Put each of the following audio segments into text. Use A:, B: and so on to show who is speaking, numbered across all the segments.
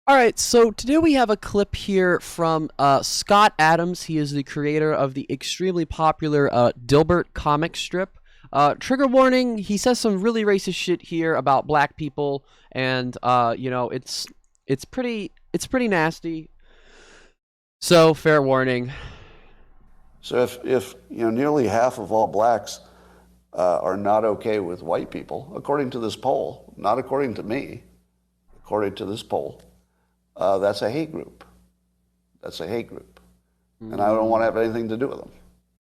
A: All right, so today we have a clip here from Scott Adams. He is the creator of the extremely popular Dilbert comic strip. Trigger warning: he says some really racist shit here about black people, and it's pretty nasty. So fair warning.
B: So if nearly half of all blacks are not okay with white people, according to this poll, not according to me, according to this poll, that's a hate group. That's a hate group, and I don't want to have anything to do with them.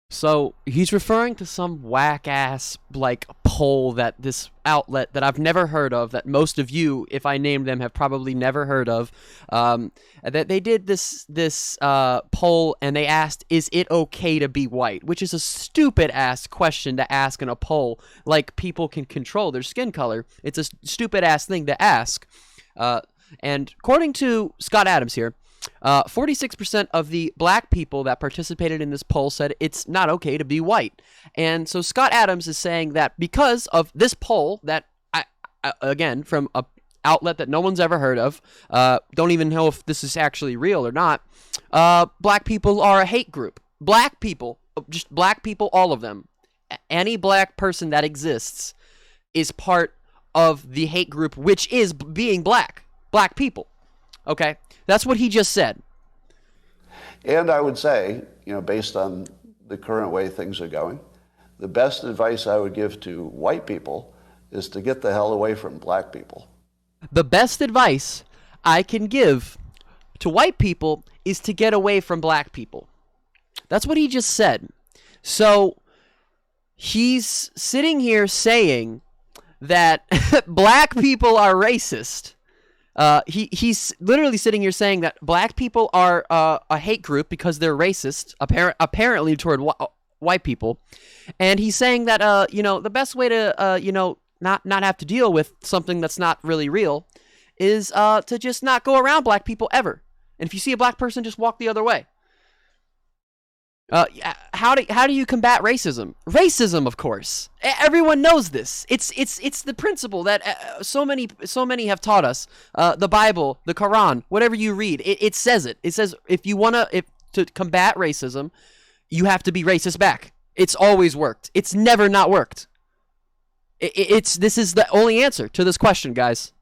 A: So he's referring to some whack ass like poll that this outlet that I've never heard of, that most of you, if I name them, have probably never heard of. That they did this poll and they asked, "Is it okay to be white?" Which is a stupid ass question to ask in a poll. Like, people can control their skin color. It's a stupid ass thing to ask. And according to Scott Adams here, 46% of the black people that participated in this poll said it's not okay to be white. And so Scott Adams is saying that because of this poll that, again, from a outlet that no one's ever heard of, don't even know if this is actually real or not, black people are a hate group. Black people, just black people, all of them. Any black person that exists is part of the hate group, which is being black. Black people. Okay? That's what he just said.
B: And I would say, based on the current way things are going, the best advice I would give to white people is to get the hell away from black people.
A: The best advice I can give to white people is to get away from black people. That's what he just said. So he's sitting here saying that black people are racist. He's literally sitting here saying that black people are a hate group because they're racist, apparently toward white people, and he's saying that the best way to not have to deal with something that's not really real is to just not go around black people ever, and if you see a black person, just walk the other way. How do you combat racism? Racism, of course. Everyone knows this. It's the principle that so many have taught us. The Bible, the Quran, whatever you read, it says it. It says if to combat racism, you have to be racist back. It's always worked. It's never not worked. This is the only answer to this question, guys.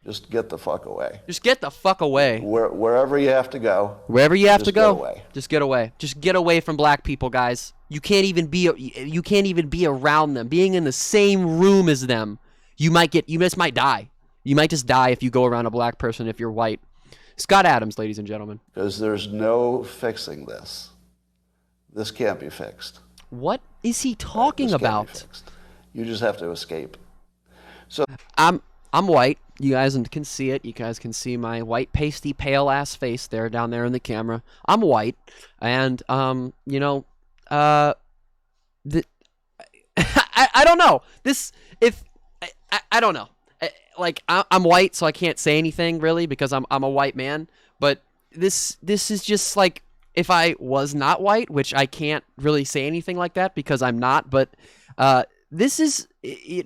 B: Just get the fuck away.
A: Just get the fuck away.
B: Wherever you have to go.
A: Wherever you have to go.
B: Get away.
A: Just get away. Just get away from black people, guys. You can't even be around them. Being in the same room as them, you just might die. You might just die if you go around a black person if you're white. Scott Adams, ladies and gentlemen.
B: Because there's no fixing this. This can't be fixed.
A: What is he talking about?
B: You just have to escape. So
A: I'm white. You guys can see it. You guys can see my white, pasty, pale-ass face there, down there in the camera. I'm white, and I don't know. I don't know. I'm white, so I can't say anything really because I'm a white man. But this is just like if I was not white, which I can't really say anything like that because I'm not. But this is you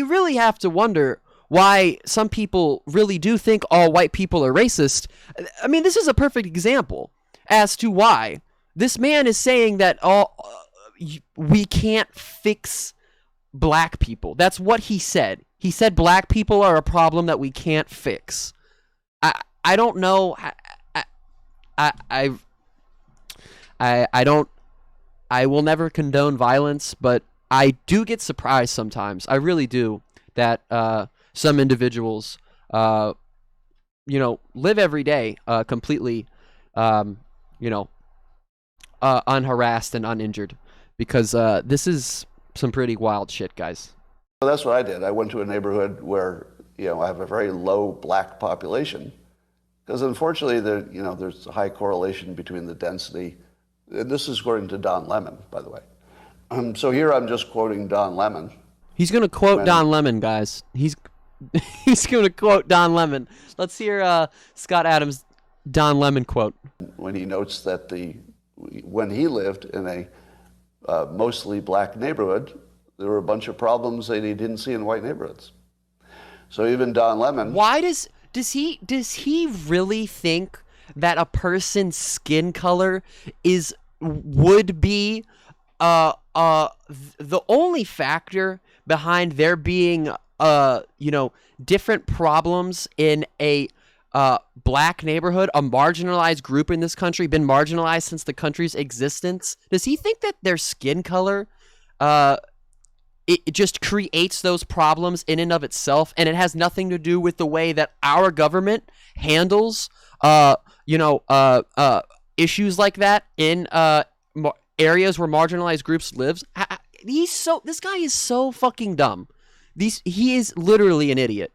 A: really have to wonder why some people really do think all white people are racist. I mean, this is a perfect example as to why. This man is saying that we can't fix black people. That's what he said. He said black people are a problem that we can't fix. I don't know. I will never condone violence, but I do get surprised sometimes. I really do that some individuals, live every day completely, unharassed and uninjured, because this is some pretty wild shit, guys.
B: So that's what I did. I went to a neighborhood where, I have a very low black population, because unfortunately, there's a high correlation between the density. And this is according to Don Lemon, by the way. So here I'm just quoting Don Lemon.
A: He's going to quote Don Lemon, guys. He's going to quote Don Lemon. Let's hear Scott Adams' Don Lemon quote.
B: When he notes that when he lived in a mostly black neighborhood, there were a bunch of problems that he didn't see in white neighborhoods. So even Don Lemon...
A: Why does Does he really think that a person's skin color would be the only factor behind there being different problems in a black neighborhood, a marginalized group in this country, been marginalized since the country's existence? Does he think that their skin color it just creates those problems in and of itself, and it has nothing to do with the way that our government handles issues like that in areas where marginalized groups lives? This guy is so fucking dumb. He is literally an idiot.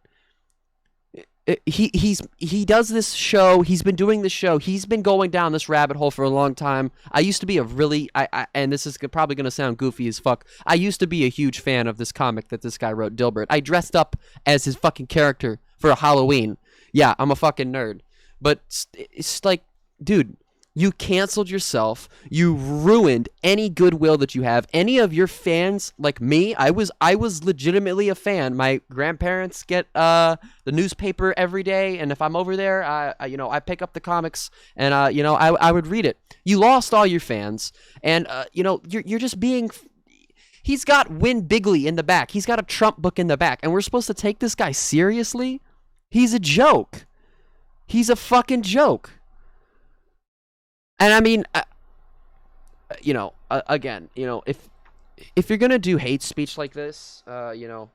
A: He does this show. He's been doing this show. He's been going down this rabbit hole for a long time. I used to be and this is probably going to sound goofy as fuck. I used to be a huge fan of this comic that this guy wrote, Dilbert. I dressed up as his fucking character for Halloween. Yeah, I'm a fucking nerd. But it's like, dude, you canceled yourself. You ruined any goodwill that you have. Any of your fans, like me, I was legitimately a fan. My grandparents get the newspaper every day, and if I'm over there, I pick up the comics, and I would read it. You lost all your fans, and you're just being. He's got Win Bigley in the back. He's got a Trump book in the back, and we're supposed to take this guy seriously? He's a joke. He's a fucking joke. And I mean, again, if you're gonna do hate speech like this, you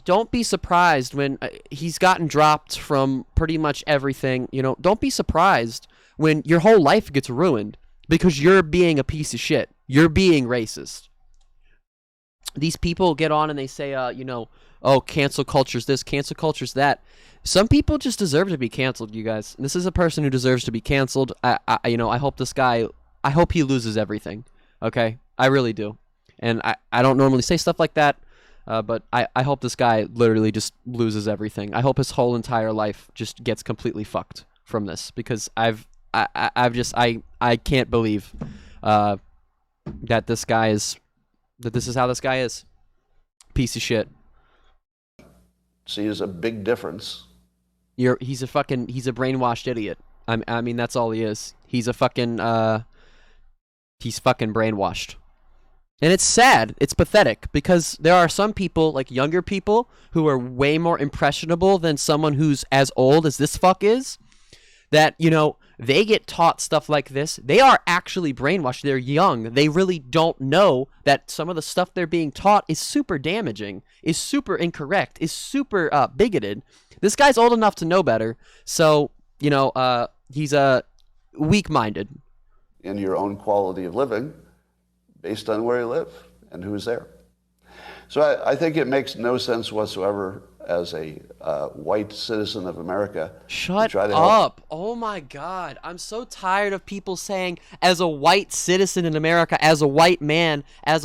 A: don't be surprised when he's gotten dropped from pretty much everything. Don't be surprised when your whole life gets ruined because you're being a piece of shit. You're being racist. These people get on and they say, oh, cancel culture's this, cancel culture's that. Some people just deserve to be canceled, you guys. This is a person who deserves to be canceled. I hope this guy, I hope he loses everything. Okay? I really do. And I don't normally say stuff like that, but I hope this guy literally just loses everything. I hope his whole entire life just gets completely fucked from this, because I can't believe that this is how this guy is. Piece of shit.
B: See, there's a big difference.
A: He's a brainwashed idiot. I mean, that's all he is. He's fucking brainwashed. And it's sad. It's pathetic, because there are some people, like younger people, who are way more impressionable than someone who's as old as this fuck is, that, they get taught stuff like this. They are actually brainwashed. They're young. They really don't know that some of the stuff they're being taught is super damaging, is super incorrect, is super bigoted. This guy's old enough to know better. So, he's weak-minded.
B: In your own quality of living based on where you live and who's there. So I think it makes no sense whatsoever as a white citizen of America.
A: Shut up. Oh my God. I'm so tired of people saying, as a white citizen in America, as a white man, and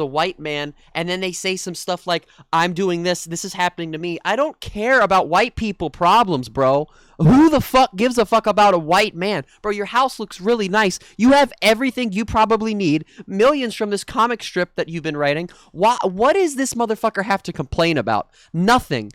A: then they say some stuff like, I'm doing this is happening to me. I don't care about white people problems, bro. Who the fuck gives a fuck about a white man? Bro, your house looks really nice. You have everything you probably need. Millions from this comic strip that you've been writing. What does this motherfucker have to complain about? Nothing.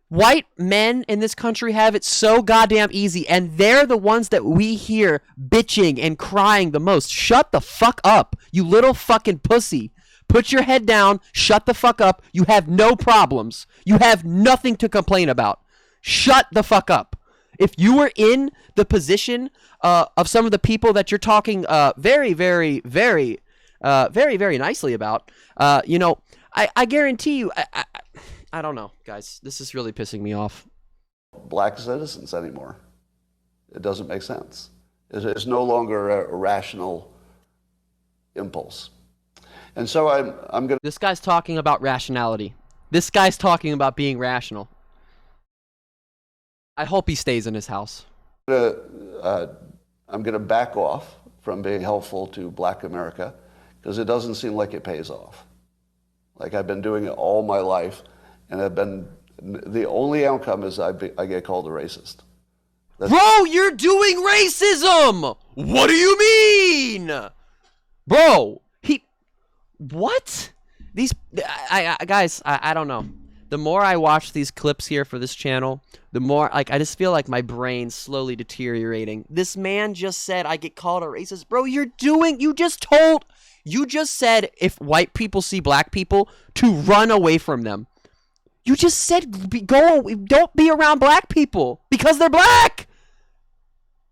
A: White men in this country have it so goddamn easy, and they're the ones that we hear bitching and crying the most. Shut the fuck up, you little fucking pussy. Put your head down, shut the fuck up. You have no problems. You have nothing to complain about. Shut the fuck up. If you were in the position of some of the people that you're talking very, very, very, very, very nicely about, I guarantee you, I don't know, guys. This is really pissing me off.
B: Black citizens anymore. It doesn't make sense. It's no longer a rational impulse. And so I'm going to...
A: This guy's talking about rationality. This guy's talking about being rational. I hope he stays in his house.
B: I'm going to back off from being helpful to Black America, because it doesn't seem like it pays off. Like, I've been doing it all my life, and the only outcome is I get called a racist.
A: Bro, you're doing racism! What do you mean? Bro, what? Guys, I don't know. the more I watch these clips here for this channel, the more like I just feel like my brain's slowly deteriorating. This man just said I get called a racist. Bro, you just said if white people see black people to run away from them. You just said don't be around black people because they're black.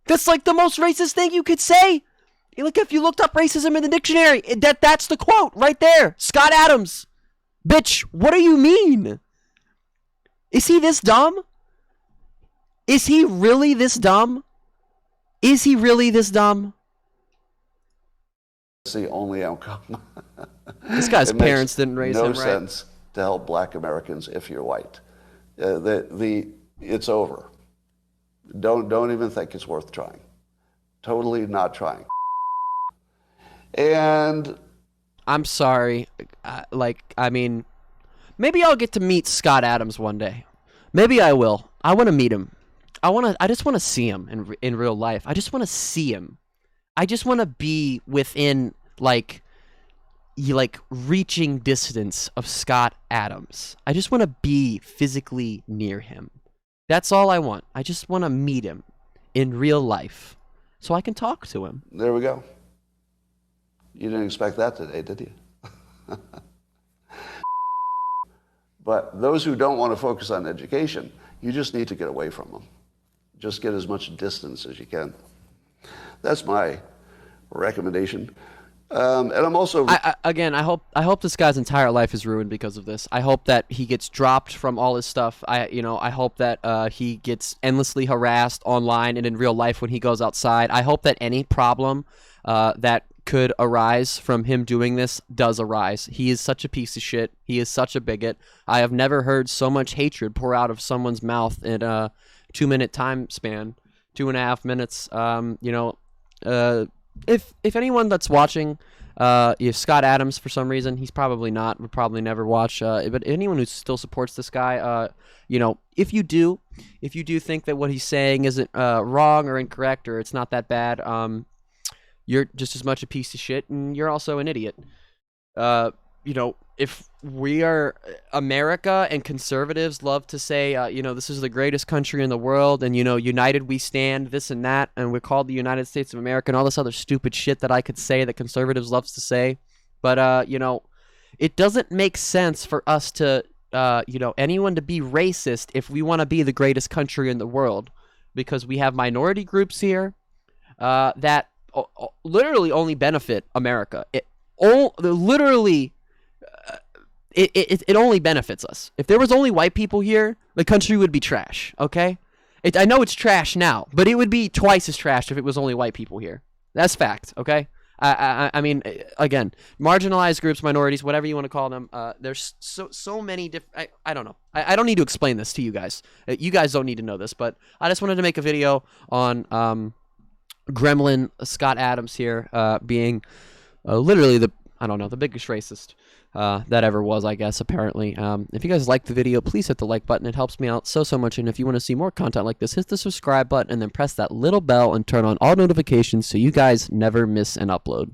A: That's like the most racist thing you could say. Look, if you looked up racism in the dictionary, that's the quote right there. Scott Adams. Bitch, what do you mean? Is he this dumb? Is he really this dumb? Is he really this dumb?
B: It's the only outcome.
A: This guy's parents didn't raise him right.
B: No sense to help black Americans if you're white. It's over. Don't even think it's worth trying. Totally not trying. And
A: I'm sorry. Maybe I'll get to meet Scott Adams one day. Maybe I will. I want to meet him. I just want to see him in real life. I just want to see him. I just want to be within like reaching distance of Scott Adams. I just want to be physically near him. That's all I want. I just want to meet him in real life so I can talk to him.
B: There we go. You didn't expect that today, did you? But those who don't want to focus on education, you just need to get away from them. Just get as much distance as you can. That's my recommendation. And I'm also
A: I hope this guy's entire life is ruined because of this. I hope that he gets dropped from all his stuff. I hope that he gets endlessly harassed online and in real life when he goes outside. I hope that any problem that could arise from him doing this does arise. He is such a piece of shit. He is such a bigot. I have never heard so much hatred pour out of someone's mouth in a 2-minute time span, 2.5 minutes. If anyone that's watching, if Scott Adams for some reason, he's probably not, would probably never watch, but anyone who still supports this guy, if you do think that what he's saying isn't wrong or incorrect or it's not that bad, you're just as much a piece of shit and you're also an idiot. If we are America and conservatives love to say, this is the greatest country in the world and, united we stand, this and that, and we're called the United States of America and all this other stupid shit that I could say that conservatives loves to say. But, it doesn't make sense for us to, anyone to be racist if we want to be the greatest country in the world because we have minority groups here that literally only benefit America. It only benefits us. If there was only white people here, the country would be trash, okay? I know it's trash now, but it would be twice as trash if it was only white people here. That's fact, okay? I mean, again, marginalized groups, minorities, whatever you want to call them, there's so many different... I don't know. I don't need to explain this to you guys. You guys don't need to know this, but I just wanted to make a video on Gremlin Scott Adams here being literally the biggest racist that ever was, I guess, apparently. If you guys like the video, please hit the like button. It helps me out so much. And if you want to see more content like this, hit the subscribe button and then press that little bell and turn on all notifications so you guys never miss an upload.